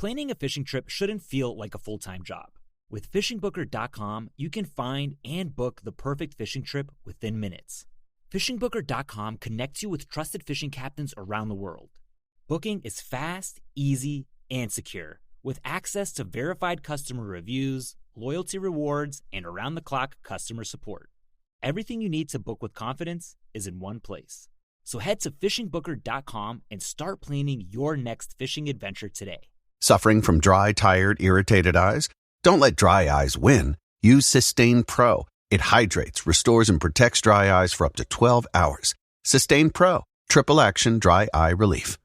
Planning a fishing trip shouldn't feel like a full-time job. With fishingbooker.com, you can find and book the perfect fishing trip within minutes. Fishingbooker.com connects you with trusted fishing captains around the world. Booking is fast, easy, and secure, with access to verified customer reviews, loyalty rewards, and around-the-clock customer support. Everything you need to book with confidence is in one place. So head to fishingbooker.com and start planning your next fishing adventure today. Suffering from dry, tired, irritated eyes? Don't let dry eyes win. Use Sustain Pro. It hydrates, restores, and protects dry eyes for up to 12 hours. Sustain Pro. Triple action dry eye relief.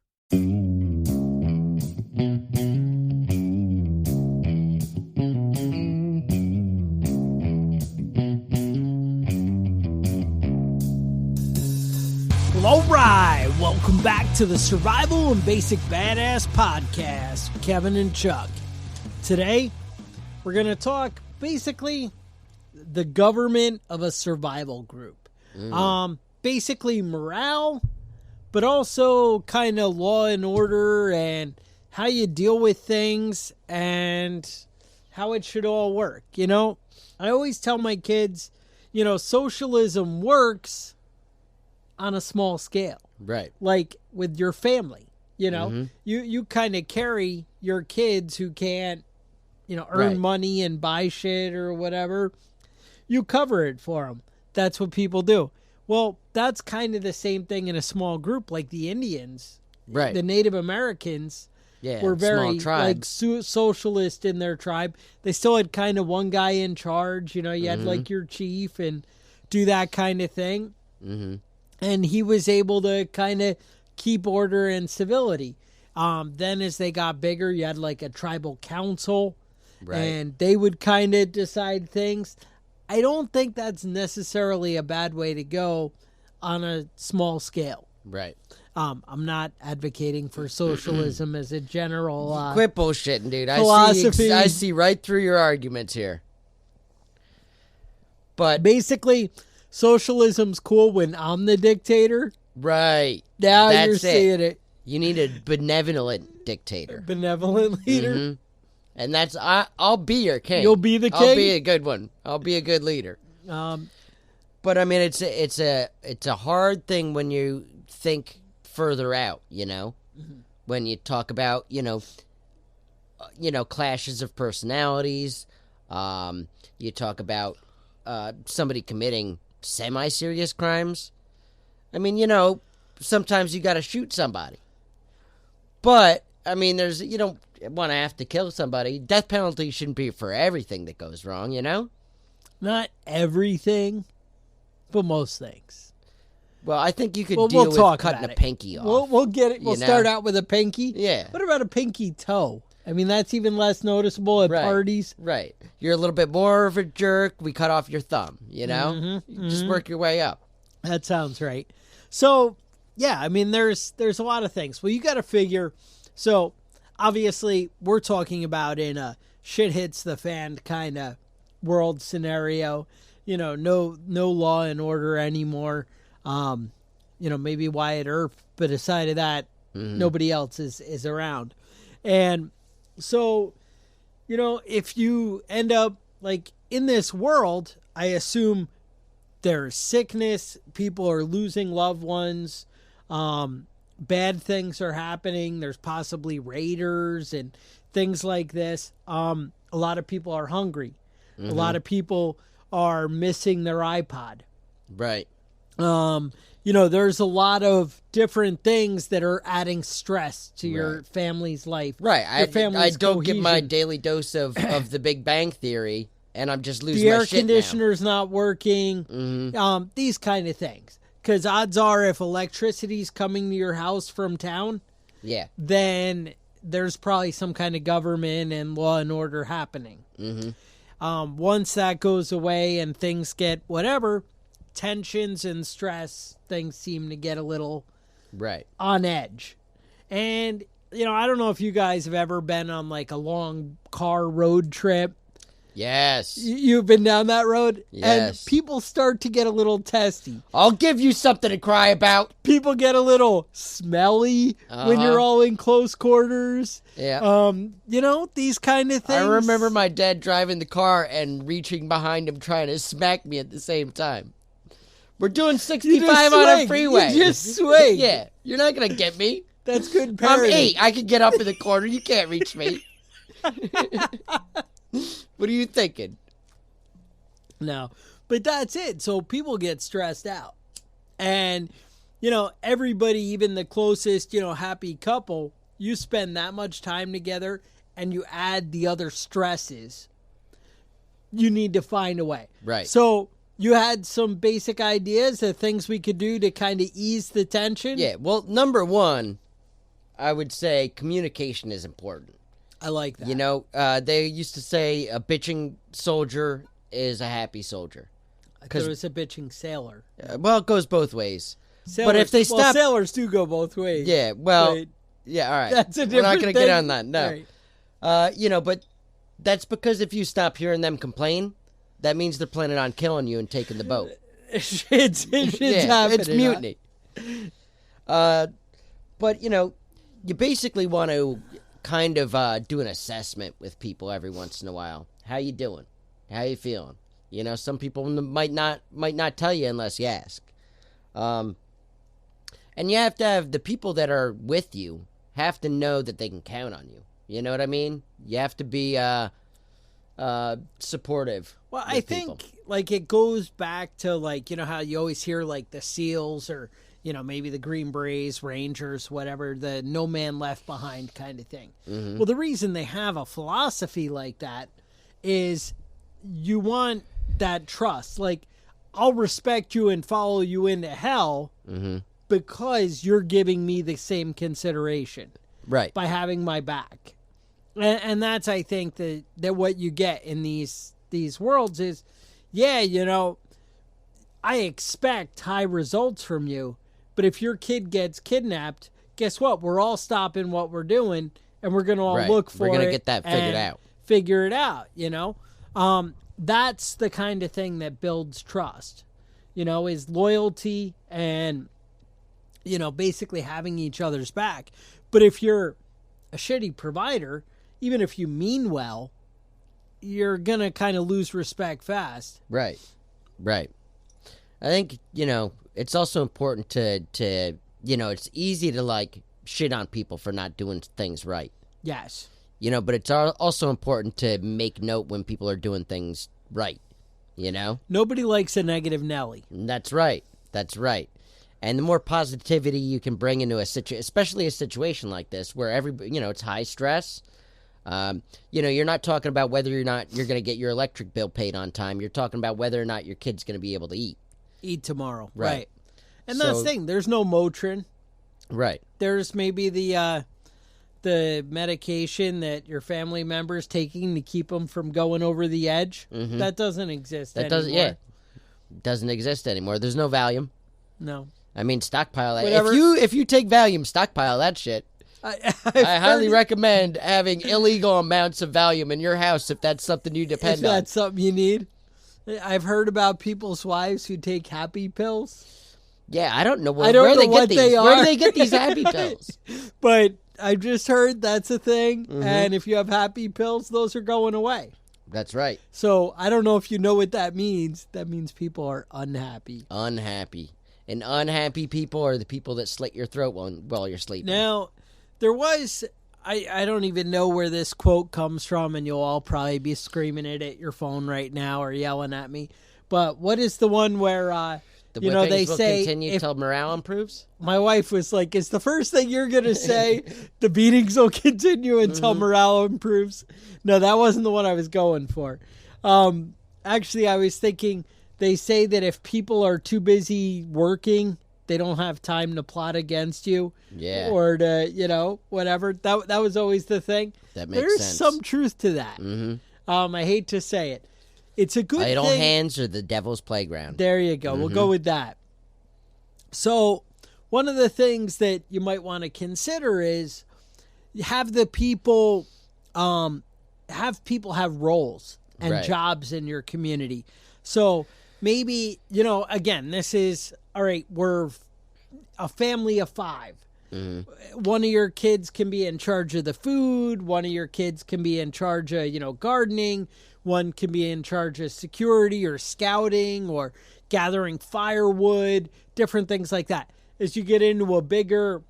All right, welcome back to the Survival and Basic Badass Podcast, Kevin and Chuck. Today, we're going to talk basically the government of a survival group. Basically morale, but also kind of law and order and how you deal with things and how it should all work. You know, I always tell my kids, you know, socialism works on a small scale. Right. Like with your family, you know, you kind of carry your kids who can't, you know, earn money and buy shit or whatever. You cover it for them. That's what people do. Well, that's kind of the same thing in a small group, like the Indians. Right. The Native Americans were very like socialist in their tribe. They still had kind of one guy in charge. You know, you had like your chief and do that kind of thing. Mm-hmm. And he was able to kind of keep order and civility. Then as they got bigger, you had like a tribal council. Right. And they would kind of decide things. I don't think that's necessarily a bad way to go on a small scale. Right. I'm not advocating for socialism as a general quit bullshitting, dude. Philosophy. I see right through your arguments here. But basically, socialism's cool when I'm the dictator. Right. Now you're seeing it. You need a benevolent dictator. Benevolent leader. Mm-hmm. And that's I'll be your king. You'll be the king. I'll be a good one. I'll be a good leader. But I mean, it's a hard thing when you think further out. You know, when you talk about you know clashes of personalities. You talk about somebody committing semi-serious crimes. I mean, you know, sometimes you got to shoot somebody. But I mean, you don't want to have to kill somebody. Death penalty shouldn't be for everything that goes wrong, you know? Not everything, but most things. Well, I think you could deal with cutting a pinky off. We'll get it. We'll start out with a pinky. Yeah. What about a pinky toe? I mean, that's even less noticeable at parties. Right. You're a little bit more of a jerk. We cut off your thumb, you know? You just work your way up. That sounds right. So, yeah, I mean, there's a lot of things. Well, you got to figure. So, obviously, we're talking about in a shit hits the fan kind of world scenario. You know, no law and order anymore. You know, maybe Wyatt Earp, but aside of that, nobody else is around. And so, you know, if you end up like in this world, I assume there's sickness, people are losing loved ones, bad things are happening, there's possibly raiders and things like this. A lot of people are hungry. A lot of people are missing their iPod. Right. You know, there's a lot of different things that are adding stress to your family's life. Right. I don't get my daily dose of the Big Bang Theory, and I'm just losing my shit now. The air conditioner's not working. These kind of things. Because odds are if electricity's coming to your house from town, then there's probably some kind of government and law and order happening. Once that goes away and things get whatever, tensions and stress, things seem to get a little on edge. And, you know, I don't know if you guys have ever been on like a long car road trip. Yes. You've been down that road? Yes. And people start to get a little testy. I'll give you something to cry about. People get a little smelly when you're all in close quarters. Yeah. These kind of things. I remember my dad driving the car and reaching behind him trying to smack me at the same time. We're doing 65 on a freeway. You just swing. Yeah. You're not going to get me. That's good parenting. I'm 8. I can get up in the corner. You can't reach me. What are you thinking? No. But that's it. So people get stressed out. And, everybody, even the closest, happy couple, you spend that much time together and you add the other stresses, you need to find a way. Right. So you had some basic ideas of things we could do to kind of ease the tension? Yeah. Well, number one, I would say communication is important. I like that. They used to say a bitching soldier is a happy soldier. Because it's a bitching sailor. Well, it goes both ways. Sailors, but if they stop, sailors do go both ways. Yeah. Well. Yeah. All right. That's a different We're not going to thing. get on that. No. Right. But that's because if you stop hearing them complain, that means they're planning on killing you and taking the boat. Shit's happening. It's mutiny. But you basically want to kind of do an assessment with people every once in a while. How you doing? How you feeling? Some people might not tell you unless you ask. And you have to have the people that are with you have to know that they can count on you. You know what I mean? You have to be supportive. Well, I think it goes back to how you always hear the SEALs or maybe the Green Berets, Rangers, whatever, the no man left behind kind of thing. Mm-hmm. Well, the reason they have a philosophy like that is you want that trust. I'll respect you and follow you into hell because you're giving me the same consideration. Right. By having my back. And that's, I think, that what you get in these worlds is, I expect high results from you, but if your kid gets kidnapped, guess what? We're all stopping what we're doing, and we're going to all look for it. We're going to get that figured out. Figure it out, That's the kind of thing that builds trust, is loyalty and, basically having each other's back. But if you're a shitty provider, even if you mean well, you're going to kind of lose respect fast. Right. I think, it's also important to it's easy to shit on people for not doing things right. Yes. But it's also important to make note when people are doing things right, Nobody likes a negative Nelly. That's right. And the more positivity you can bring into especially a situation like this where it's high stress. You're not talking about whether or not you're going to get your electric bill paid on time. You're talking about whether or not your kid's going to be able to eat tomorrow. Right. And that's the thing. There's no Motrin. Right. There's maybe the medication that your family member's taking to keep them from going over the edge. Mm-hmm. That doesn't exist anymore. It doesn't exist anymore. There's no Valium. No. I mean, stockpile that. If you take Valium, stockpile that shit. I highly recommend having illegal amounts of Valium in your house if that's something you depend on. If that's something you need. I've heard about people's wives who take happy pills. Yeah, I don't know where they get these. Where do they get these happy pills? But I've just heard that's a thing. Mm-hmm. And if you have happy pills, those are going away. That's right. So I don't know if you know what that means. That means people are unhappy. Unhappy. And unhappy people are the people that slit your throat while you're sleeping. Now, there was, I don't even know where this quote comes from, and you'll all probably be screaming it at your phone right now or yelling at me. But what is the one where, they say... continue till morale improves? My wife was like, it's the first thing you're going to say, the beatings will continue until morale improves. No, that wasn't the one I was going for. Actually, I was thinking... They say that if people are too busy working, they don't have time to plot against you. Yeah. Or to, whatever. That was always the thing. That makes There's sense. some truth to that. Mm-hmm. I hate to say it. It's a good thing. Idle hands are the devil's playground. There you go. Mm-hmm. We'll go with that. So one of the things that you might want to consider is have people have roles. and jobs in your community. So maybe, again, this is, all right, we're a family of 5. One of your kids can be in charge of the food. One of your kids can be in charge of, gardening. One can be in charge of security or scouting or gathering firewood, different things like that. As you get into a bigger,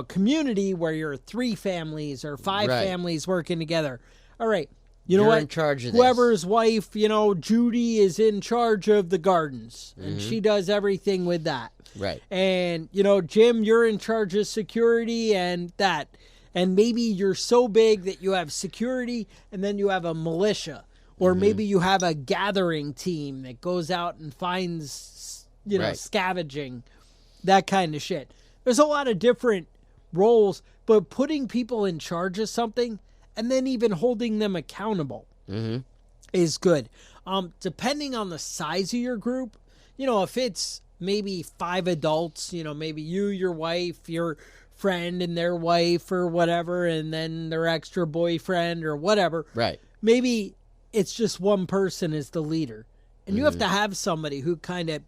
community where you're 3 families or 5 families working together. All right. You know You're what? in charge of Whoever's wife, Judy is in charge of the gardens and she does everything with that. Right. And, Jim, you're in charge of security and that. And maybe you're so big that you have security and then you have a militia. Or maybe you have a gathering team that goes out and finds, scavenging, that kind of shit. There's a lot of different roles, but putting people in charge of something and then even holding them accountable is good. Depending on the size of your group, if it's maybe 5 adults, maybe you, your wife, your friend and their wife or whatever, and then their extra boyfriend or whatever. Right. Maybe it's just one person is the leader. And you have to have somebody who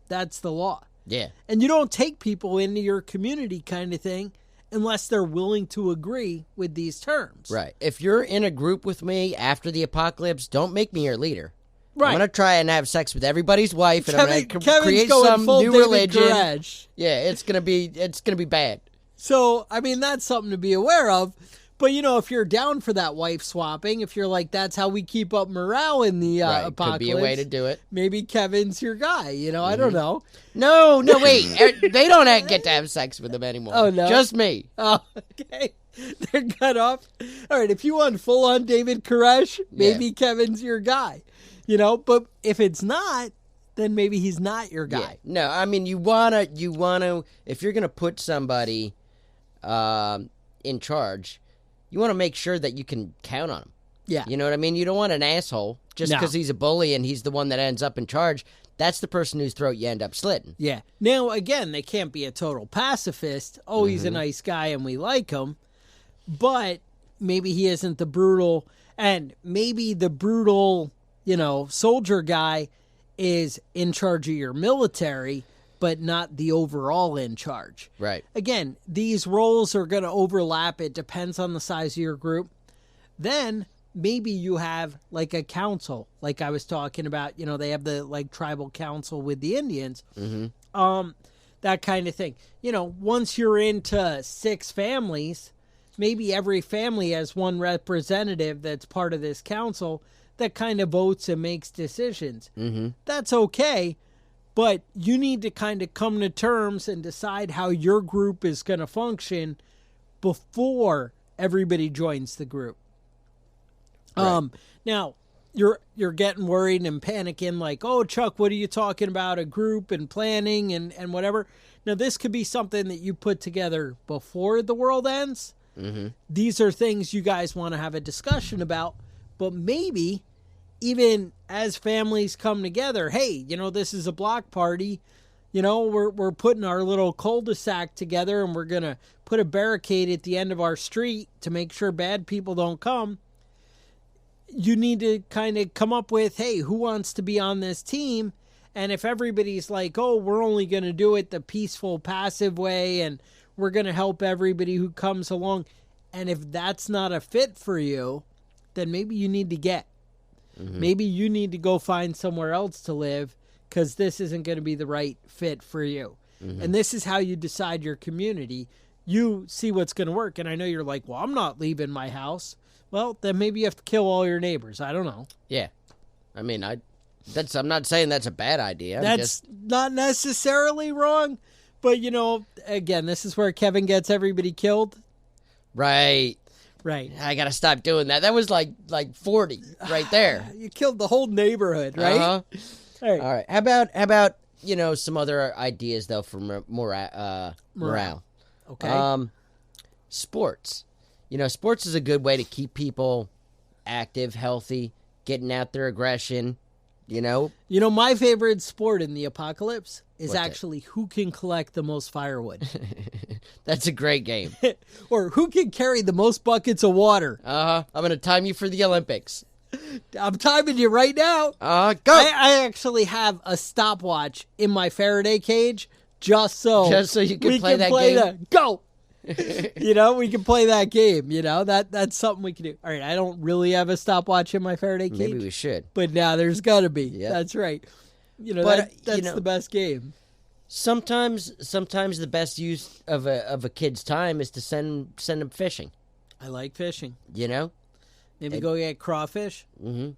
that's the law. Yeah. And you don't take people into your community kind of thing unless they're willing to agree with these terms. Right. If you're in a group with me after the apocalypse, don't make me your leader. Right. I'm going to try and have sex with everybody's wife, and I'm going to create going some full new David religion. Koresh. Yeah, it's going to be bad. So, that's something to be aware of. But, if you're down for that wife swapping, if you're like, that's how we keep up morale in the apocalypse. Could be a way to do it. Maybe Kevin's your guy, I don't know. No, wait. They don't get to have sex with him anymore. Oh, no? Just me. Oh, okay. They're cut off. All right, if you want full-on David Koresh, maybe Kevin's your guy. But if it's not, then maybe he's not your guy. Yeah. No, you wanna, if you're gonna put somebody in charge, you want to make sure that you can count on him. Yeah. You know what I mean? You don't want an asshole just because he's a bully and he's the one that ends up in charge. That's the person whose throat you end up slitting. Yeah. Now, again, they can't be a total pacifist. Oh, he's a nice guy and we like him. But maybe he isn't the brutal, and maybe the brutal, soldier guy is in charge of your military, but not the overall in charge. Right. Again, these roles are going to overlap. It depends on the size of your group. Then maybe you have like a council, like I was talking about. They have the tribal council with the Indians. That kind of thing. Once you're into 6 families, maybe every family has one representative that's part of this council that kind of votes and makes decisions. That's okay. But you need to kind of come to terms and decide how your group is going to function before everybody joins the group. Right. Now, you're getting worried and panicking like, oh, Chuck, what are you talking about? A group and planning and whatever. Now, this could be something that you put together before the world ends. These are things you guys want to have a discussion about. But maybe even as families come together, hey, this is a block party. We're putting our little cul-de-sac together and we're going to put a barricade at the end of our street to make sure bad people don't come. You need to kind of come up with, hey, who wants to be on this team? And if everybody's like, oh, we're only going to do it the peaceful, passive way and we're going to help everybody who comes along. And if that's not a fit for you, then maybe you need to get. Maybe you need to go find somewhere else to live because this isn't going to be the right fit for you. And this is how you decide your community. You see what's going to work. And I know you're like, well, I'm not leaving my house. Well, then maybe you have to kill all your neighbors. I don't know. Yeah. I'm not saying that's a bad idea. That's not necessarily wrong. But, again, this is where Kevin gets everybody killed. Right. I got to stop doing that. That was like 40 right there. You killed the whole neighborhood, right? All right. How about some other ideas, though, for morale? Okay. Sports. Sports is a good way to keep people active, healthy, getting out their aggression, my favorite sport in the apocalypse is actually who can collect the most firewood. That's a great game. Or who can carry the most buckets of water. I'm going to time you for the Olympics. I'm timing you right now. Go. I actually have a stopwatch in my Faraday cage just so you can play that game. Go. We can play that game. That's something we can do. All right, I don't really have a stopwatch in my Faraday cage. Maybe we should. But now there's got to be. Yep. That's right. But, that's the best game. Sometimes the best use of a kid's time is to send them fishing. I like fishing. Maybe go get crawfish. Mm-hmm.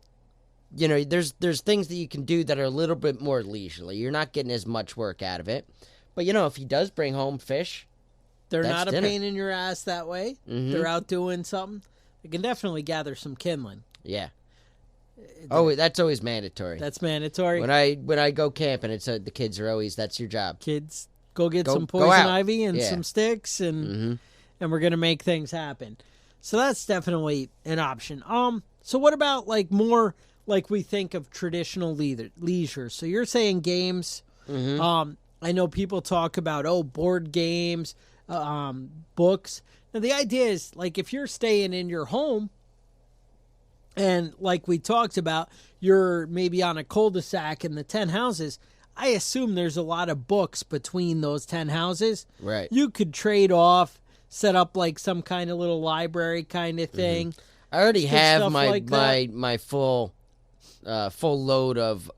There's things that you can do that are a little bit more leisurely. You're not getting as much work out of it. But, if he does bring home fish, they're that's not a dinner. pain in your ass that way. Mm-hmm. They're out doing something. They can definitely gather some kindling. Yeah. Oh, that's always mandatory. That's mandatory. When I go camping, it's the kids are always, that's your job. Kids, go get some poison ivy and some sticks, and we're going to make things happen. So that's definitely an option. So what about more like we think of traditional leisure? So you're saying games. Mm-hmm. I know people talk about board games, books. Now the idea is if you're staying in your home, and like we talked about, you're maybe on a cul-de-sac in the 10 houses. I assume there's a lot of books between those 10 houses. Right. You could trade off. Set up some kind of little library kind of thing. Mm-hmm. I already have my full load of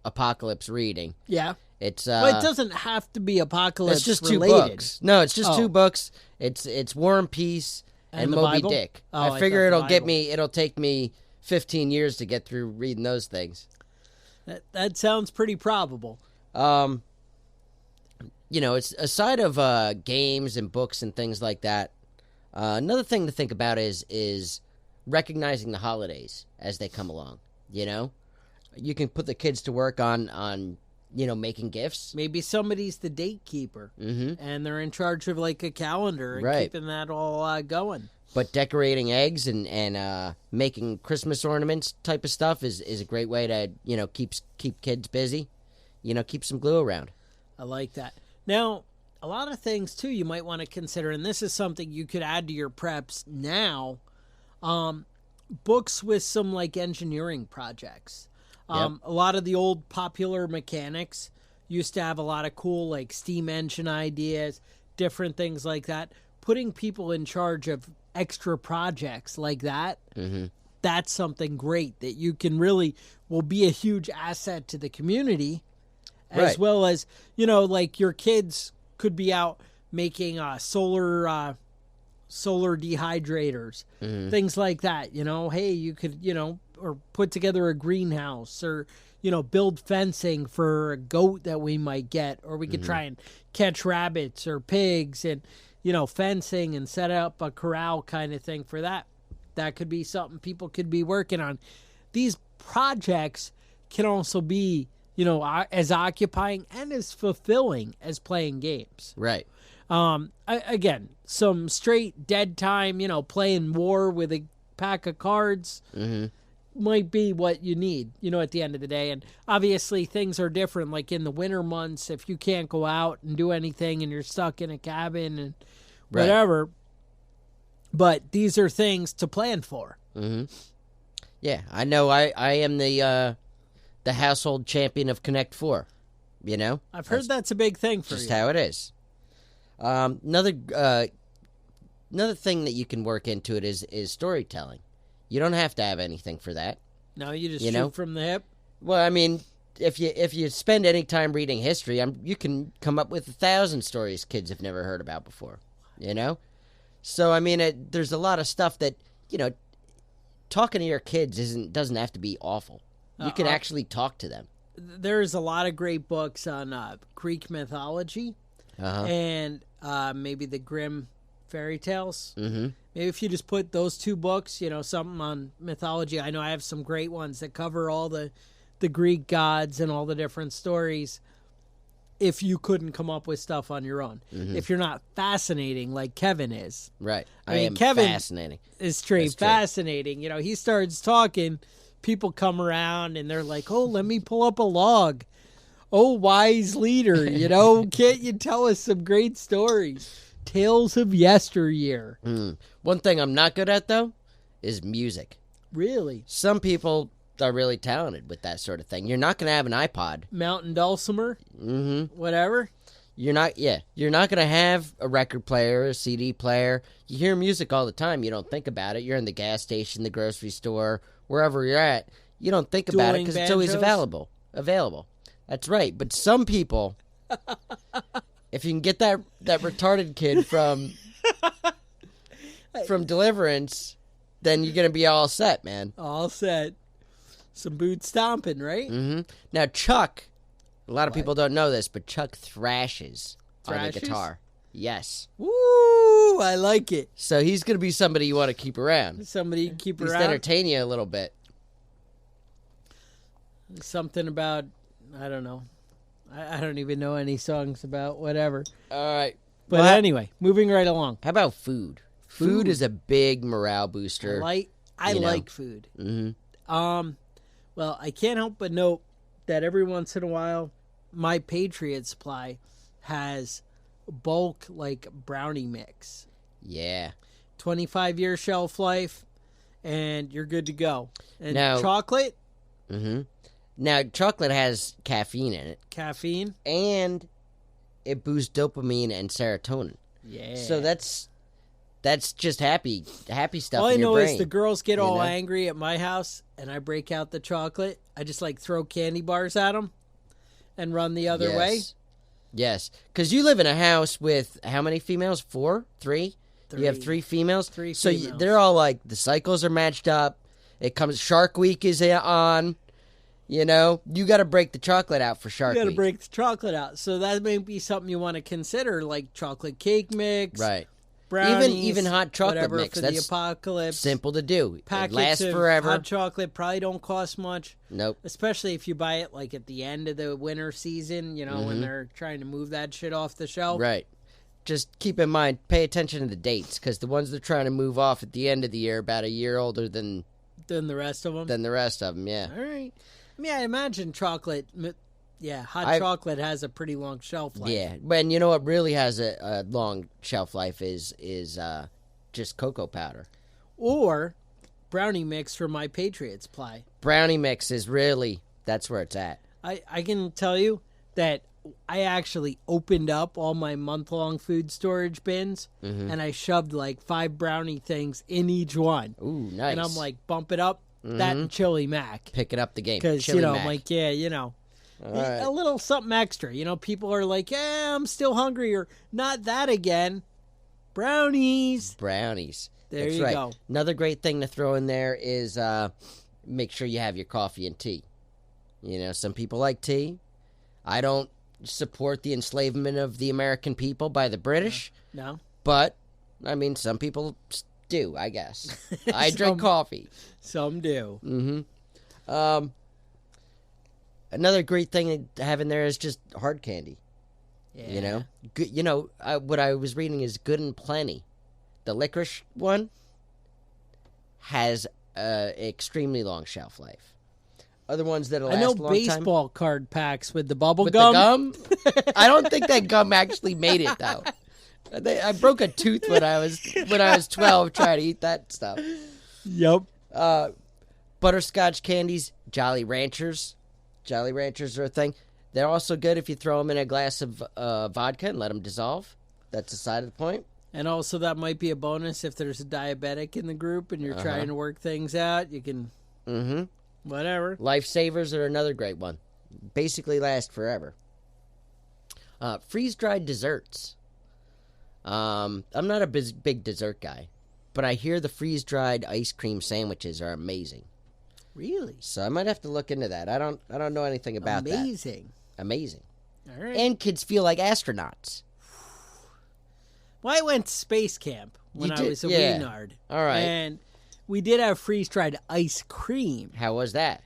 apocalypse reading. Yeah. It's but it doesn't have to be apocalypse. It's just related. 2 books. No, it's just 2 books. It's War and Peace and Moby Bible? Dick. Oh, I figure it'll Bible. take me 15 years to get through reading those things. That sounds pretty probable. It's aside of games and books and things like that. Another thing to think about is recognizing the holidays as they come along. You can put the kids to work on making gifts. Maybe somebody's the date keeper, and they're in charge of a calendar and keeping that all going. But decorating eggs and making Christmas ornaments type of stuff is a great way to keep kids busy. Keep some glue around. I like that. Now, a lot of things, too, you might want to consider, and this is something you could add to your preps now, books with some, engineering projects. Yep. A lot of the old popular mechanics used to have a lot of cool, steam engine ideas, different things like that. Putting people in charge of extra projects like that, that's something great that you can will be a huge asset to the community. As well as, your kids could be out making solar dehydrators, things like that. Hey, you could, or put together a greenhouse or, build fencing for a goat that we might get, or we could try and catch rabbits or pigs and, fencing and set up a corral kind of thing for that. That could be something people could be working on. These projects can also be as occupying and as fulfilling as playing games. Right. Again, some straight dead time, playing war with a pack of cards might be what you need, at the end of the day. And obviously things are different. Like in the winter months, if you can't go out and do anything and you're stuck in a cabin and whatever. But these are things to plan for. Yeah, I know. I am the household champion of Connect 4, I've heard that's a big thing for you. Just how it is. Another thing that you can work into it is storytelling. You don't have to have anything for that. No, you just shoot from the hip. Well, I mean, if you spend any time reading history, you can come up with 1,000 stories kids have never heard about before, So, I mean, there's a lot of stuff that, talking to your kids doesn't have to be awful. You can actually talk to them. There's a lot of great books on Greek mythology and maybe the Grimm fairy tales. Maybe if you just put those 2 books, something on mythology. I know I have some great ones that cover all the Greek gods and all the different stories. If you couldn't come up with stuff on your own, if you're not fascinating like Kevin is, right? I mean, Kevin fascinating. Is straight fascinating. He starts talking. People come around and they're like, "Oh, let me pull up a log." Oh, wise leader, can't you tell us some great stories? Tales of yesteryear. One thing I'm not good at, though, is music. Really? Some people are really talented with that sort of thing. You're not going to have an iPod. Mountain dulcimer? Whatever? You're not going to have a record player, a CD player. You hear music all the time. You don't think about it. You're in the gas station, the grocery store, wherever you're at. You don't think about it because it's always available. That's right. But some people, if you can get that retarded kid from Deliverance, then you're going to be all set, man. All set. Some boot stomping, right? Now, Chuck, a lot of people don't know this, but Chuck thrashes on the guitar. Yes. Woo! I like it. So he's going to be somebody you want to keep around. Somebody keep around. Just entertain you a little bit. Something about, I don't know. I don't even know any songs about whatever. All right. But anyway, moving right along. How about food? Food is a big morale booster. I like food. Well, I can't help but note that every once in a while, my Patriot Supply has bulk, like, brownie mix. Yeah. 25-year shelf life, and you're good to go. And now, chocolate? Now, chocolate has caffeine in it. Caffeine? And it boosts dopamine and serotonin. Yeah. So that's just happy stuff all in your brain. All I know is the girls get all angry at my house, and I break out the chocolate. I just, like, throw candy bars at them and run the other way. Yes. Because you live in a house with how many females? 4? 3? You have 3 females? 3 so females. They're all, like, the cycles are matched up. It comes, Shark Week is on. You know, you got to break the chocolate out for Shark Week. You got to break the chocolate out. So that may be something you want to consider, like chocolate cake mix. Right. Brownies, even hot chocolate mix. For That's the apocalypse. Simple to do. Packets it lasts of forever. Hot chocolate probably don't cost much. Nope. Especially if you buy it like at the end of the winter season, you know, when they're trying to move that shit off the shelf. Right. Just keep in mind, pay attention to the dates, because the ones they're trying to move off at the end of the year are about a year older than the rest of them. Yeah. All right. I mean, I imagine chocolate. Yeah, hot chocolate has a pretty long shelf life. Yeah, and you know what really has a long shelf life is just cocoa powder. Or brownie mix from my Patriot Supply. Brownie mix is really, that's where it's at. I can tell you that I actually opened up all my month-long food storage bins, and I shoved like 5 brownie things in each one. Ooh, nice. And I'm like, bump it up, that and Chili Mac. Picking up the game. Because, you know, I'm like, yeah, you know. Right. A little something extra. You know, people are like, yeah, I'm still hungry, or not that again. Brownies. There you go. Another great thing to throw in there is make sure you have your coffee and tea. You know, some people like tea. I don't support the enslavement of the American people by the British. No. But, I mean, some people do, I guess. I drink coffee. Some do. Another great thing to have in there is just hard candy. Yeah. You know? Good, you know, what I was reading is Good and Plenty. The licorice one has an extremely long shelf life. Other ones that'll last a long time. I know baseball card packs with the bubble with gum. The gum? I don't think that gum actually made it, though. I broke a tooth when I was 12 trying to eat that stuff. Yep. Butterscotch candies, Jolly Ranchers. Jolly Ranchers are a thing. They're also good if you throw them in a glass of vodka and let them dissolve. That's the side of the point. And also that might be a bonus if there's a diabetic in the group and you're trying to work things out. You can... Whatever. Lifesavers are another great one. Basically last forever. Freeze-dried desserts. I'm not a big dessert guy, but I hear the freeze-dried ice cream sandwiches are amazing. Really? So I might have to look into that. I don't know anything about that. Amazing. All right. And kids feel like astronauts. Well, I went to space camp when I was a weenard. All right. And we did have freeze-dried ice cream. How was that?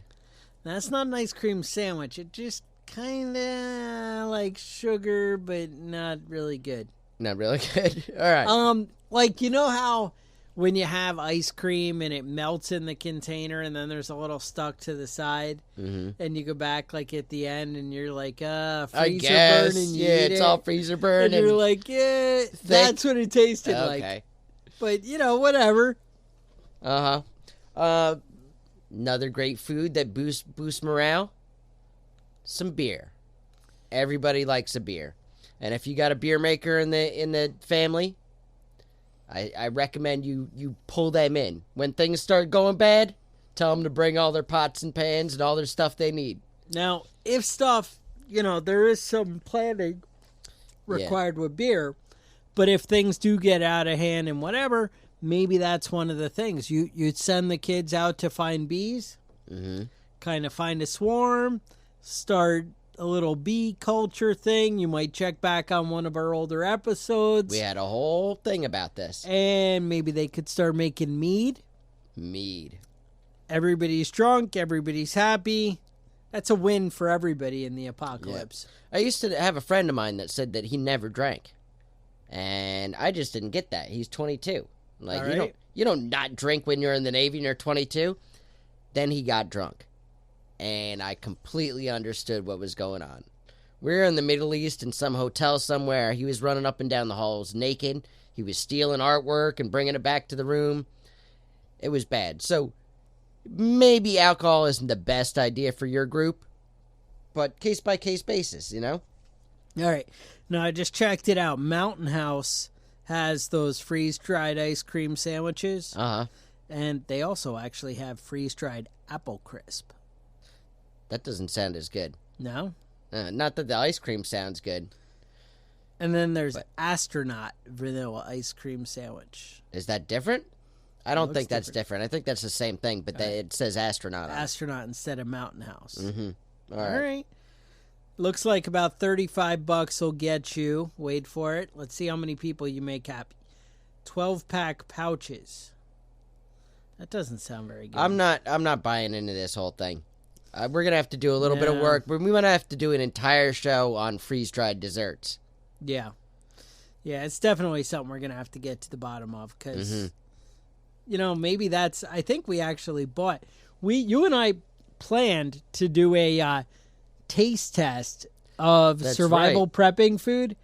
That's not an ice cream sandwich. It just kind of like sugar, but not really good. Not really good. All right. Like, you know how when you have ice cream and it melts in the container and then there's a little stuck to the side, and you go back like at the end and you're like, freezer burn, and you eat it's all freezer burn, and you're like, yeah, that's what it tasted like. But you know, whatever. Another great food that boosts morale, some beer. Everybody likes a beer. And if you got a beer maker in the family, I recommend you pull them in. When things start going bad, tell them to bring all their pots and pans and all their stuff they need. Now, if stuff, there is some planning required with beer, but if things do get out of hand and whatever, maybe that's one of the things. You'd send the kids out to find bees, kind of find a swarm, start a little bee culture thing. You might check back on one of our older episodes. We had a whole thing about this. And maybe they could start making mead. Everybody's drunk. Everybody's happy. That's a win for everybody in the apocalypse. Yep. I used to have a friend of mine that said that he never drank. And I just didn't get that. He's 22. Like, right. you don't not drink when you're in the Navy and you're 22. Then he got drunk. And I completely understood what was going on. We were in the Middle East in some hotel somewhere. He was running up and down the halls naked. He was stealing artwork and bringing it back to the room. It was bad. So maybe alcohol isn't the best idea for your group, but case-by-case basis, All right. Now, I just checked it out. Mountain House has those freeze-dried ice cream sandwiches. And they also actually have freeze-dried apple crisp. That doesn't sound as good. No? Not that the ice cream sounds good. And then there's astronaut vanilla ice cream sandwich. Is that different? I don't think that's different. I think that's the same thing, but it says astronaut on it. Astronaut instead of Mountain House. Mm-hmm. All right. Looks like about $35 will get you. Wait for it. Let's see how many people you make happy. 12-pack pouches. That doesn't sound very good. I'm not buying into this whole thing. We're going to have to do a little bit of work. We might have to do an entire show on freeze-dried desserts. Yeah. Yeah, it's definitely something we're going to have to get to the bottom of because, maybe that's, I think we actually bought, you and I planned to do a taste test of survival prepping food.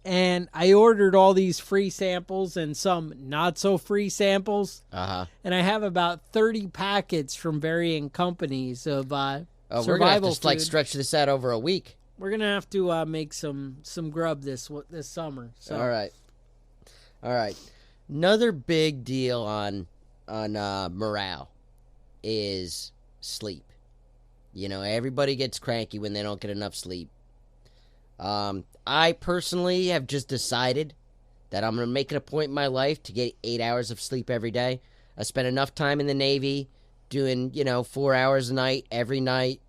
And I ordered all these free samples and some not so free samples. And I have about 30 packets from varying companies of survival we're gonna have to food. Stretch this out over a week. We're gonna have to make some grub this summer. So. All right. Another big deal on morale is sleep. Everybody gets cranky when they don't get enough sleep. I personally have just decided that I'm going to make it a point in my life to get 8 hours of sleep every day. I spent enough time in the Navy doing, 4 hours a night every night.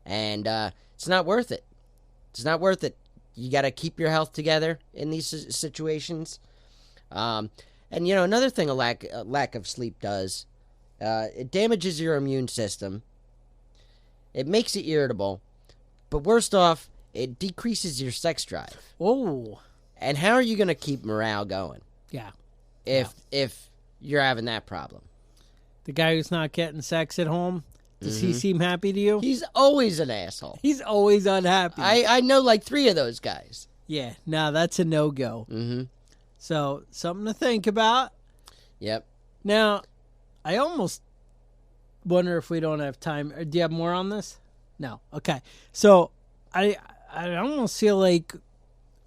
And it's not worth it. It's not worth it. You got to keep your health together in these situations. And, another thing a lack of sleep does, it damages your immune system. It makes it irritable. But worst off, it decreases your sex drive. Oh. And how are you going to keep morale going? Yeah. If you're having that problem. The guy who's not getting sex at home, does he seem happy to you? He's always an asshole. He's always unhappy. I know like 3 of those guys. Yeah. No, that's a no-go. So, something to think about. Yep. Now, I almost wonder if we don't have time. Do you have more on this? No. Okay. So, I almost feel like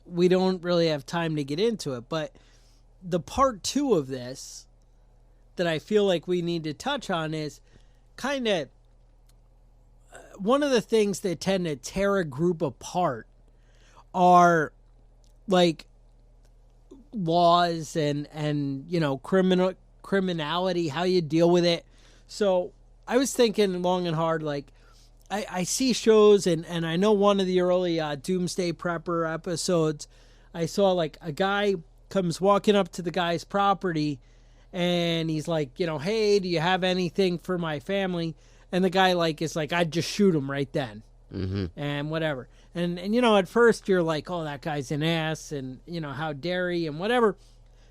we don't really have time to get into it, but the part 2 of this that I feel like we need to touch on is kind of one of the things that tend to tear a group apart are like laws and criminality, how you deal with it. So I was thinking long and hard, like, I see shows, and I know one of the early Doomsday Prepper episodes, I saw, like, a guy comes walking up to the guy's property, and he's like, hey, do you have anything for my family? And the guy, like, is like, I'd just shoot him right then. And whatever. And at first you're like, oh, that guy's an ass, and, how dare he, and whatever.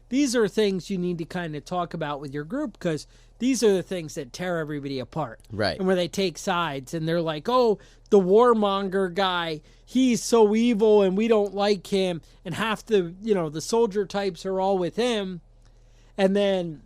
These are things you need to kind of talk about with your group, because these are the things that tear everybody apart. Right. And where they take sides, and they're like, oh, the warmonger guy, he's so evil, and we don't like him, and half the, the soldier types are all with him. And then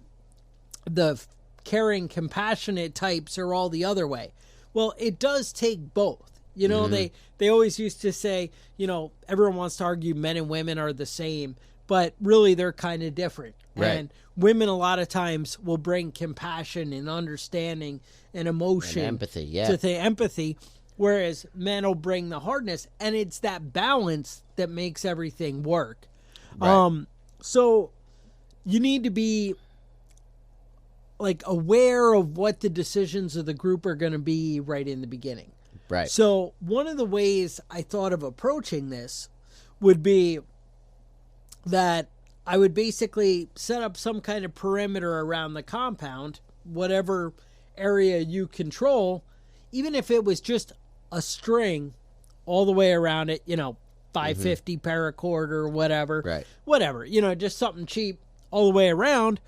the caring, compassionate types are all the other way. Well, it does take both. You know, they always used to say, you know, everyone wants to argue men and women are the same, but really they're kind of different. Right. And women a lot of times will bring compassion and understanding and emotion. And empathy, yeah. To the empathy, whereas men will bring the hardness. And it's that balance that makes everything work. Right. So you need to be like aware of what the decisions of the group are going to be right in the beginning. Right. So one of the ways I thought of approaching this would be that I would basically set up some kind of perimeter around the compound, whatever area you control, even if it was just a string all the way around it, you know, 550 paracord or whatever. Right. Whatever, you know, just something cheap all the way around.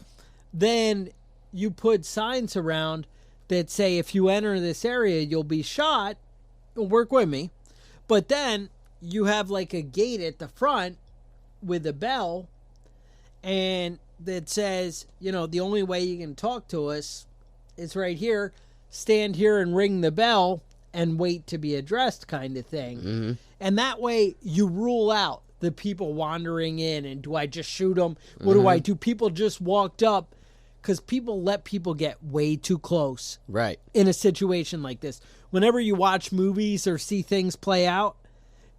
Then you put signs around that say, if you enter this area, you'll be shot. Work with me. But then you have like a gate at the front with a bell, and that says, you know, the only way you can talk to us is right here. Stand here and ring the bell and wait to be addressed, kind of thing. And that way you rule out the people wandering in, and do I just shoot them? What do I do? People just walked up, because people let people get way too close. Right. In a situation like this. Whenever you watch movies or see things play out,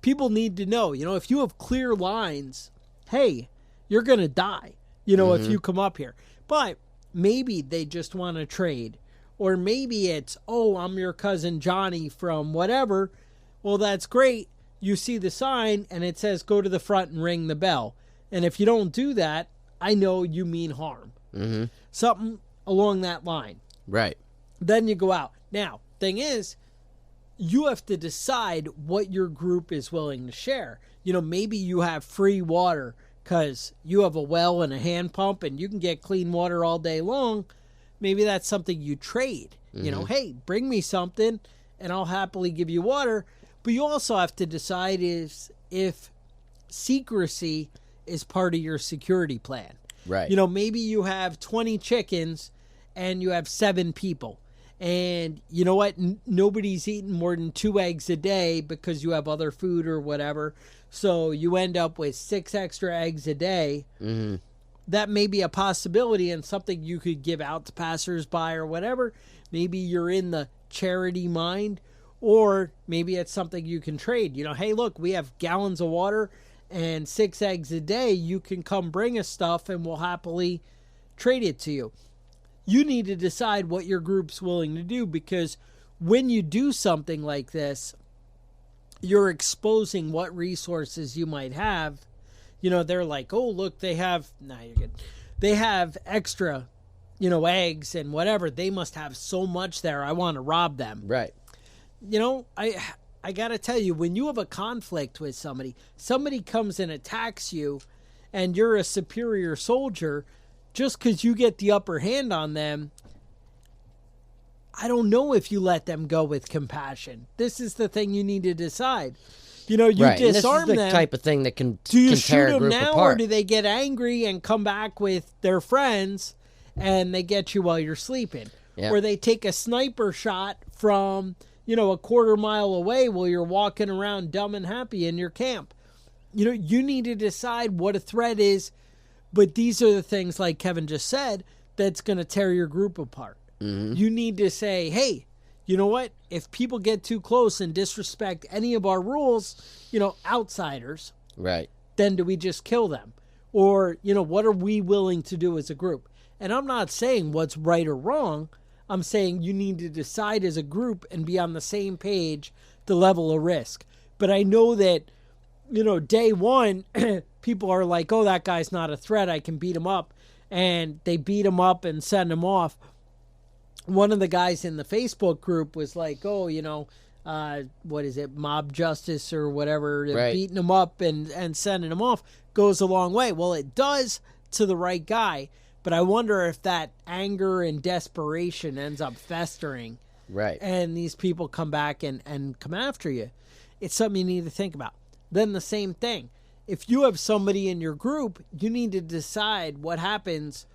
people need to know, you know, if you have clear lines, hey, you're going to die, you know, if you come up here. But maybe they just want to trade. Or maybe it's, oh, I'm your cousin Johnny from whatever. Well, that's great. You see the sign and it says go to the front and ring the bell. And if you don't do that, I know you mean harm. Something along that line. Right. Then you go out. Now, thing is, you have to decide what your group is willing to share. You know, maybe you have free water because you have a well and a hand pump and you can get clean water all day long. Maybe that's something you trade. You know, hey, bring me something and I'll happily give you water. But you also have to decide if secrecy is part of your security plan. Right. You know, maybe you have 20 chickens and you have 7 people. And you know what? Nobody's eating more than 2 eggs a day because you have other food or whatever. So you end up with 6 extra eggs a day. That may be a possibility and something you could give out to passersby or whatever. Maybe you're in the charity mind, or maybe it's something you can trade. You know, hey, look, we have gallons of water and 6 eggs a day. You can come bring us stuff and we'll happily trade it to you. You need to decide what your group's willing to do, because when you do something like this, you're exposing what resources you might have. You know, they're like, oh, look, they have, you're good. They have extra, you know, eggs and whatever. They must have so much there. I want to rob them. Right. You know, I got to tell you, when you have a conflict with somebody comes and attacks you and you're a superior soldier, just because you get the upper hand on them, I don't know if you let them go with compassion. This is the thing you need to decide. You know, you disarm them. This is the type of thing that can do you can tear shoot a group them now, apart. or do they get angry and come back with their friends and they get you while you're sleeping? Yep. Or they take a sniper shot from, you know, a quarter mile away while you're walking around dumb and happy in your camp. You know, you need to decide what a threat is. But these are the things, like Kevin just said, that's going to tear your group apart. You need to say, hey, you know what? If people get too close and disrespect any of our rules, you know, outsiders, Right. then do we just kill them? Or, you know, what are we willing to do as a group? And I'm not saying what's right or wrong. I'm saying you need to decide as a group and be on the same page, the level of risk. But I know that, you know, day one, people are like, oh, that guy's not a threat. I can beat him up. And they beat him up and send him off. One of the guys in the Facebook group was like, oh, you know, what is it, mob justice or whatever, Right. beating him up and sending him off goes a long way. Well, it does to the right guy, but I wonder if that anger and desperation ends up festering. Right. And these people come back and come after you. It's something you need to think about. Then the same thing. If you have somebody in your group, you need to decide what happens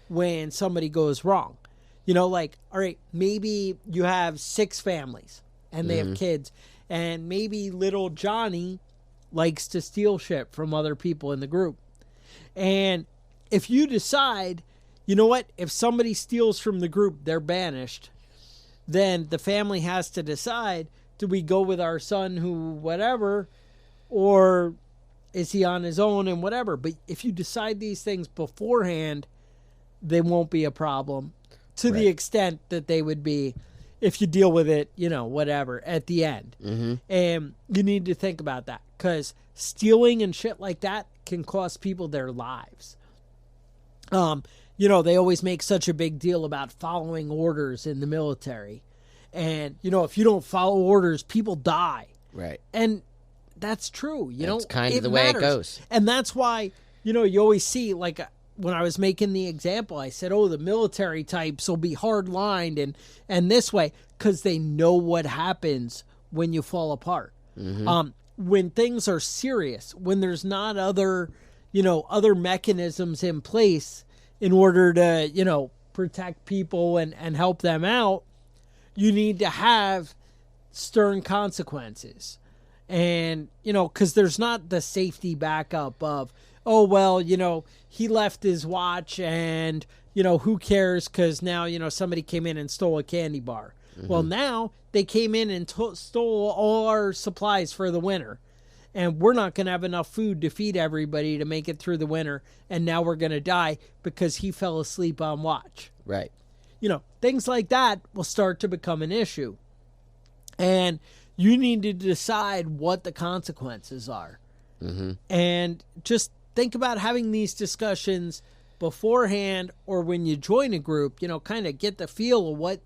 when somebody goes wrong. You know, like, all right, maybe you have 6 families and they have kids, and maybe little Johnny likes to steal shit from other people in the group. And if you decide, you know what, if somebody steals from the group, they're banished, then the family has to decide, do we go with our son who whatever, or is he on his own and whatever? But if you decide these things beforehand, they won't be a problem to the extent that they would be if you deal with it, you know, whatever, at the end. And you need to think about that, because stealing and shit like that can cost people their lives. You know, they always make such a big deal about following orders in the military. And, you know, if you don't follow orders, people die. Right. And that's true. You know, it's kind of the way it goes. And that's why, you know, you always see, like, when I was making the example, I said, oh, the military types will be hard-lined and this way, because they know what happens when you fall apart. When things are serious, when there's not other mechanisms in place in order to, you know, protect people and help them out, you need to have stern consequences. And, you know, because there's not the safety backup of, oh, well, you know, he left his watch and, you know, who cares, because now, you know, somebody came in and stole a candy bar. Well, now they came in and stole all our supplies for the winter. And we're not going to have enough food to feed everybody to make it through the winter. And now we're going to die because he fell asleep on watch. Right. You know, things like that will start to become an issue. And you need to decide what the consequences are. And just think about having these discussions beforehand or when you join a group, you know, kind of get the feel of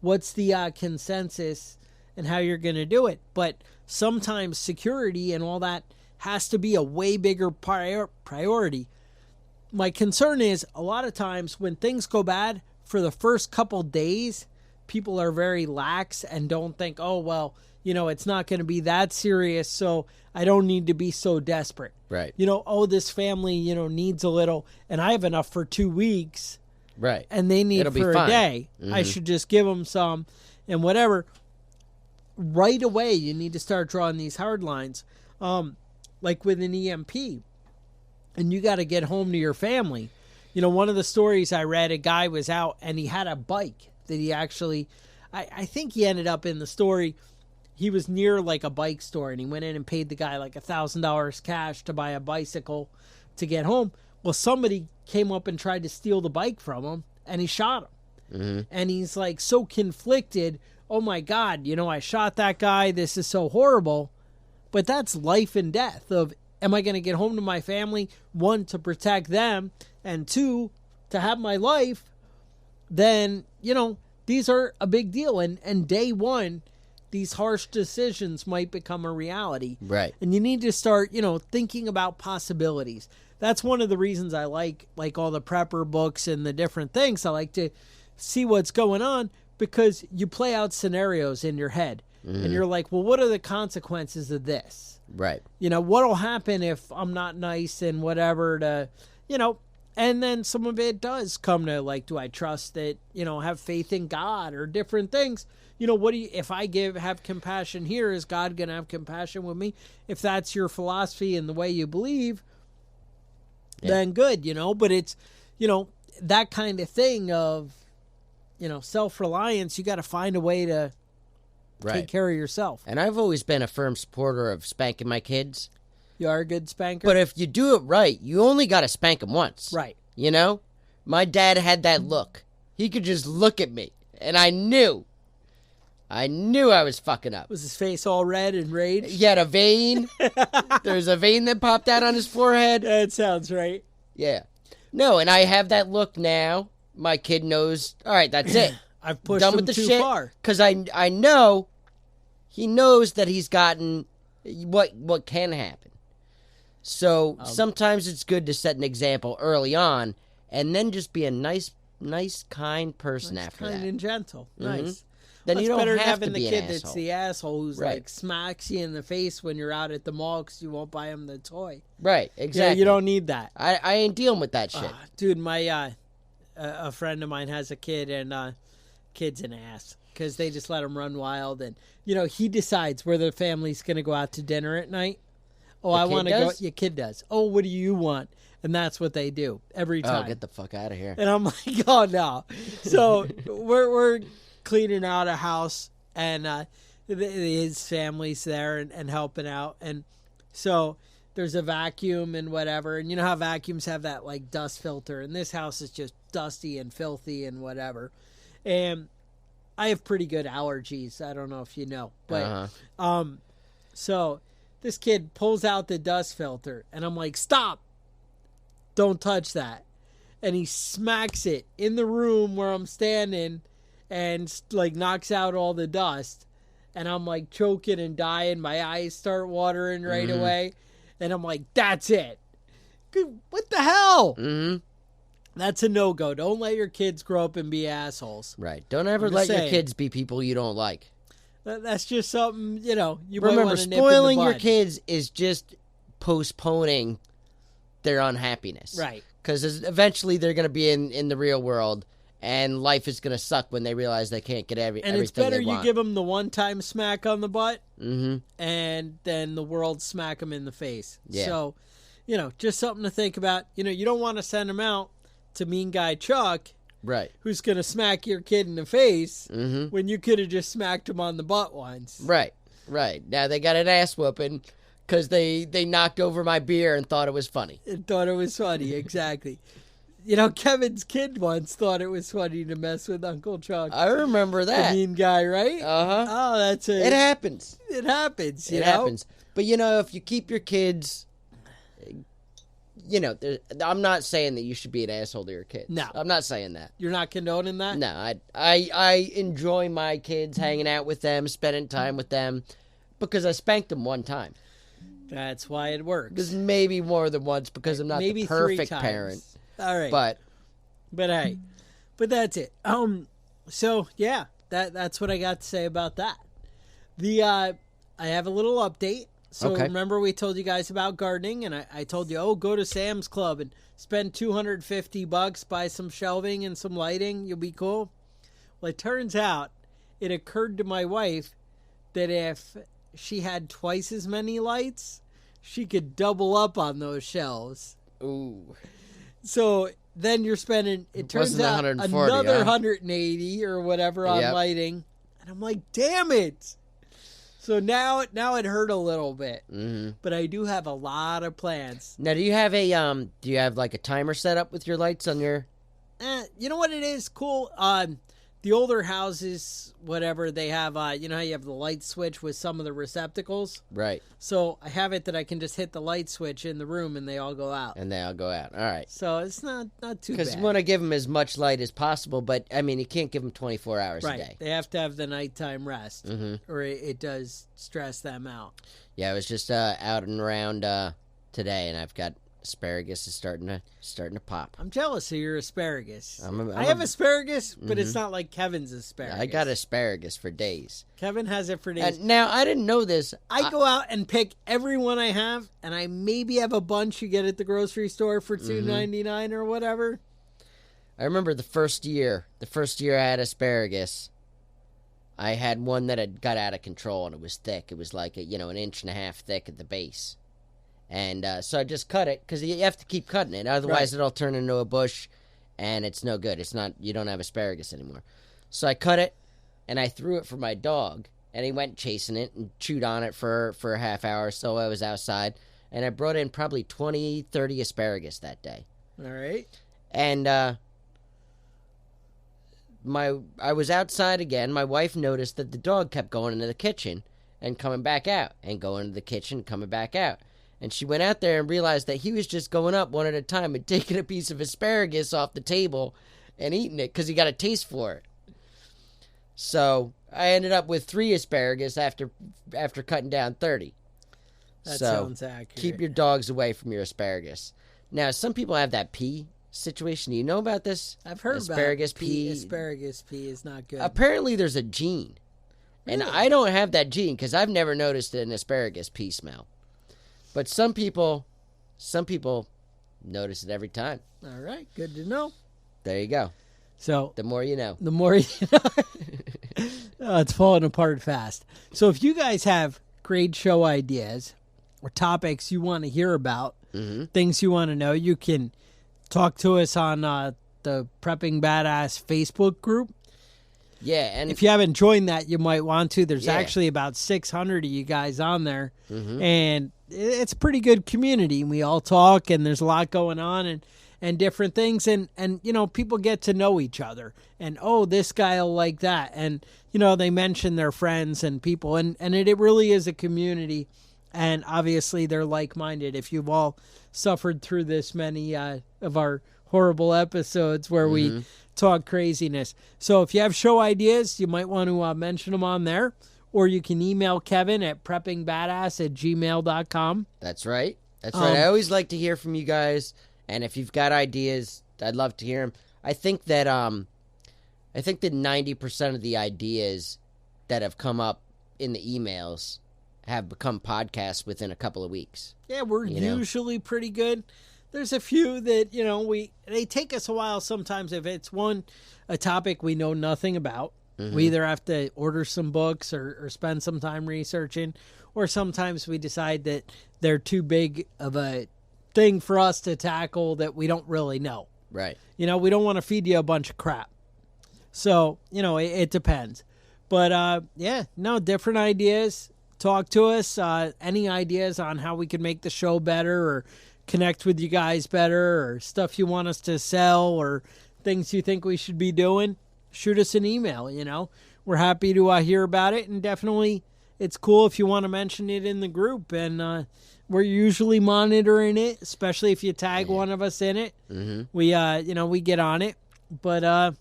what's the consensus and how you're going to do it. But sometimes security and all that has to be a way bigger priority. My concern is a lot of times when things go bad for the first couple days, people are very lax and don't think, oh, well, you know, it's not going to be that serious, so I don't need to be so desperate. Right. You know, oh, this family, you know, needs a little, and I have enough for 2 weeks. Right. And they need for a day. I should just give them some and whatever. Right away, you need to start drawing these hard lines. Like with an EMP. And you got to get home to your family. You know, one of the stories I read, a guy was out and he had a bike that he actually, I think he ended up in the story, he was near like a bike store and he went in and paid the guy like $1,000 cash to buy a bicycle to get home. Well, somebody came up and tried to steal the bike from him and he shot him. And he's like so conflicted. Oh my God, you know, I shot that guy. This is so horrible. But that's life and death of, am I going to get home to my family? 1, to protect them, and 2, to have my life. Then, you know, these are a big deal. And day one, these harsh decisions might become a reality. Right. And you need to start, you know, thinking about possibilities. That's one of the reasons I like all the prepper books and the different things. I like to see what's going on because you play out scenarios in your head. And you're like, well, what are the consequences of this? Right. You know, what'll happen if I'm not nice and whatever to, you know, and then some of it does come to like, do I trust it, you know, have faith in God or different things? You know, what do you, if I have compassion here, is God going to have compassion with me? If that's your philosophy and the way you believe, then good, you know, but it's, you know, that kind of thing of, you know, self-reliance, you got to find a way to take care of yourself. And I've always been a firm supporter of spanking my kids. You are a good spanker? But if you do it right, you only got to spank them once. Right. You know? My dad had that look. He could just look at me, and I knew I was fucking up. Was his face all red and rage? He had a vein. There's a vein that popped out on his forehead. That sounds right. Yeah. No, and I have that look now. My kid knows, all right, that's it. I've pushed done him with the too shit, far. Because I know he knows that he's gotten what can happen. So sometimes it's good to set an example early on and then just be a nice, kind person after that. Kind and gentle. Nice. Then you don't better have than to be the an kid asshole. that's the asshole who's Right. like smacks you in the face when you're out at the mall because you won't buy him the toy. Right, exactly. Yeah, you don't need that. I ain't dealing with that shit. Dude, my a friend of mine has a kid, and kid's an ass because they just let him run wild. And, he decides where the family's going to go out to dinner at night. Oh, I want to go. Your kid does. Oh, what do you want? And that's what they do every time. Oh, get the fuck out of here. And I'm like, oh, no. So we're cleaning out a house, and his family's there and helping out. And so there's a vacuum and whatever. And you know how vacuums have that, like, dust filter. And this house is just dusty and filthy and whatever. And I have pretty good allergies. I don't know if you know. But so this kid pulls out the dust filter, and I'm like, stop. Don't touch that. And he smacks it in the room where I'm standing and, like, knocks out all the dust. And I'm, like, choking and dying. My eyes start watering right away. And I'm like, that's it. What the hell? Mm-hmm. That's a no-go. Don't let your kids grow up and be assholes. Right. Don't ever let your kids be people you don't like. That's just something, you remember, spoiling your kids is just postponing their unhappiness. Right. Because eventually they're going to be in the real world, and life is going to suck when they realize they can't get everything they want. And it's better you give them the one-time smack on the butt, and then the world smack them in the face. Yeah. So, just something to think about. You don't want to send them out to mean guy Chuck, right? Who's going to smack your kid in the face when you could have just smacked him on the butt once. Right. Now they got an ass whooping because they knocked over my beer and thought it was funny. Exactly. Kevin's kid once thought it was funny to mess with Uncle Chuck. I remember that. The mean guy, right? Uh-huh. Oh, that's it. It happens. It happens, It happens. But, if you keep your kids... I'm not saying that you should be an asshole to your kids. No. I'm not saying that. You're not condoning that? No, I enjoy my kids, hanging out with them, spending time with them, because I spanked them one time. That's why it works. Because maybe more than once, because I'm not the perfect parent. All right. But hey, that's it. So yeah, that's what I got to say about that. I have a little update. So remember we told you guys about gardening, and I told you, go to Sam's Club and spend $250, buy some shelving and some lighting. You'll be cool. Well, it turns out it occurred to my wife that if she had twice as many lights, she could double up on those shelves. Ooh. So then you're spending, it turns out, another 180 or whatever on lighting. And I'm like, damn it. So now it hurt a little bit, but I do have a lot of plans. Now, do you have like a timer set up with your lights on your? You know what it is? Cool. The older houses, whatever, they have, you know how you have the light switch with some of the receptacles? Right. So I have it that I can just hit the light switch in the room and they all go out. All right. So it's not too bad. Because you want to give them as much light as possible, but, I mean, you can't give them 24 hours a day. They have to have the nighttime rest, or it does stress them out. Yeah, I was just out and around today, and I've got asparagus is starting to pop. I'm jealous of your asparagus. I have asparagus, but it's not like Kevin's asparagus. I got asparagus for days. Kevin has it for days. Now, I didn't know this. I go out and pick every one I have, and I maybe have a bunch you get at the grocery store for $2.99 or whatever. I remember the first year I had asparagus, I had one that had got out of control, and it was thick. It was like, an inch and a half thick at the base. And so I just cut it, because you have to keep cutting it. Otherwise, it'll turn into a bush, and it's no good. You don't have asparagus anymore. So I cut it, and I threw it for my dog. And he went chasing it and chewed on it for a half hour or so. I was outside. And I brought in probably 20, 30 asparagus that day. All right. And I was outside again. My wife noticed that the dog kept going into the kitchen and coming back out. And going into the kitchen and coming back out. And she went out there and realized that he was just going up one at a time and taking a piece of asparagus off the table and eating it because he got a taste for it. So I ended up with 3 asparagus after cutting down 30. That sounds accurate. Keep your dogs away from your asparagus. Now, some people have that pea situation. Do you know about this? I've heard asparagus about pea. Asparagus pea is not good. Apparently, there's a gene. Really? And I don't have that gene because I've never noticed an asparagus pea smell. But some people notice it every time. All right, good to know. There you go. So the more you know. The more you know. It's falling apart fast. So if you guys have great show ideas or topics you want to hear about, things you want to know, you can talk to us on the Prepping Badass Facebook group. Yeah, and if you haven't joined that, you might want to. There's actually about 600 of you guys on there, and it's a pretty good community. We all talk, and there's a lot going on, and different things, and you know, people get to know each other, and this guy will like that, and you know, they mention their friends and people, and it really is a community, and obviously they're like-minded. If you've all suffered through this many of our horrible episodes where we talk craziness. So if you have show ideas, you might want to mention them on there, or you can email Kevin at preppingbadass@gmail.com. That's right. That's right. I always like to hear from you guys, and if you've got ideas, I'd love to hear them. I think that 90% of the ideas that have come up in the emails have become podcasts within a couple of weeks. Yeah, we're usually pretty good. There's a few that, you know, they take us a while sometimes. If it's a topic we know nothing about, we either have to order some books or spend some time researching, or sometimes we decide that they're too big of a thing for us to tackle that we don't really know. Right. You know, we don't want to feed you a bunch of crap. So, you know, it depends. But, different ideas. Talk to us. Any ideas on how we can make the show better or connect with you guys better, or stuff you want us to sell, or things you think we should be doing, shoot us an email. You know, we're happy to hear about it, and definitely it's cool if you want to mention it in the group, and we're usually monitoring it, especially if you tag one of us in it. We we get on it. But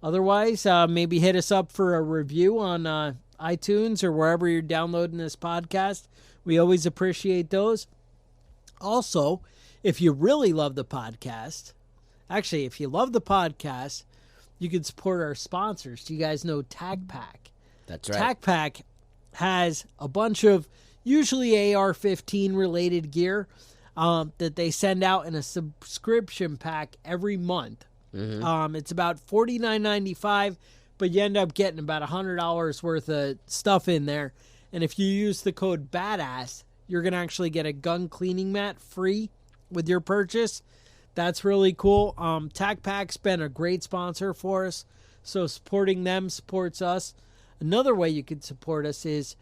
otherwise, maybe hit us up for a review on iTunes or wherever you're downloading this podcast. We always appreciate those. Also, if you really love the podcast, if you love the podcast, you can support our sponsors. Do you guys know Tac Pack? That's right. Tac Pack has a bunch of usually AR-15 related gear that they send out in a subscription pack every month. It's about $49.95, but you end up getting about $100 worth of stuff in there. And if you use the code BADASS, you're going to actually get a gun cleaning mat free with your purchase. That's really cool. Tac Pack's been a great sponsor for us, so supporting them supports us. Another way you can support us is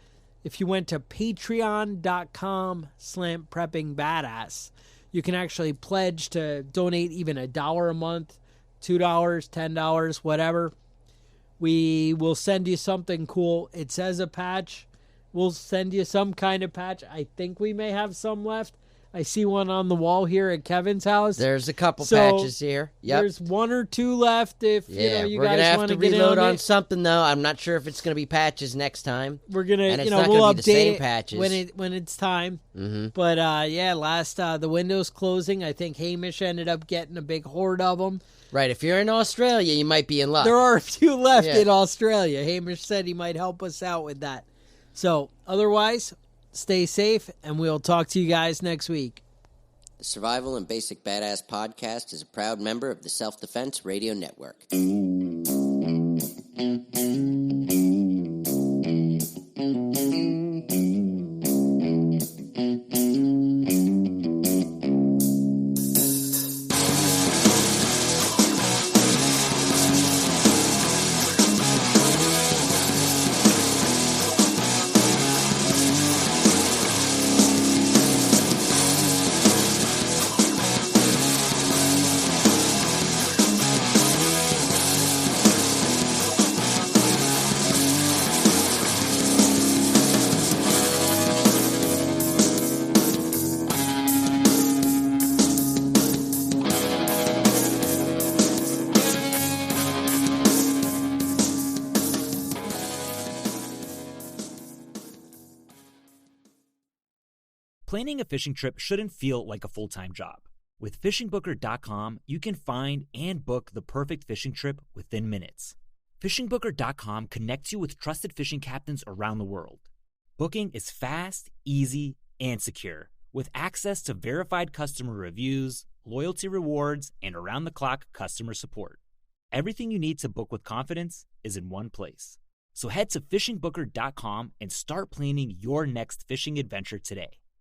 if you went to patreon.com/preppingbadass. You can actually pledge to donate even $1 a month, $2, $10, whatever. We will send you something cool. It says a patch. We'll send you some kind of patch. I think we may have some left. I see one on the wall here at Kevin's house. There's a couple patches here. Yep. There's one or two left if you guys want to get in on it. We're going to have to reload on something, though. I'm not sure if it's going to be patches next time. We're going to, we'll update it when it's time. But, last, the window's closing. I think Hamish ended up getting a big horde of them. Right, if you're in Australia, you might be in luck. There are a few left in Australia. Hamish said he might help us out with that. So, otherwise, stay safe, and we'll talk to you guys next week. The Survival and Basic Badass Podcast is a proud member of the Self-Defense Radio Network. Planning a fishing trip shouldn't feel like a full-time job. With FishingBooker.com, you can find and book the perfect fishing trip within minutes. FishingBooker.com connects you with trusted fishing captains around the world. Booking is fast, easy, and secure, with access to verified customer reviews, loyalty rewards, and around-the-clock customer support. Everything you need to book with confidence is in one place. So head to fishingbooker.com and start planning your next fishing adventure today.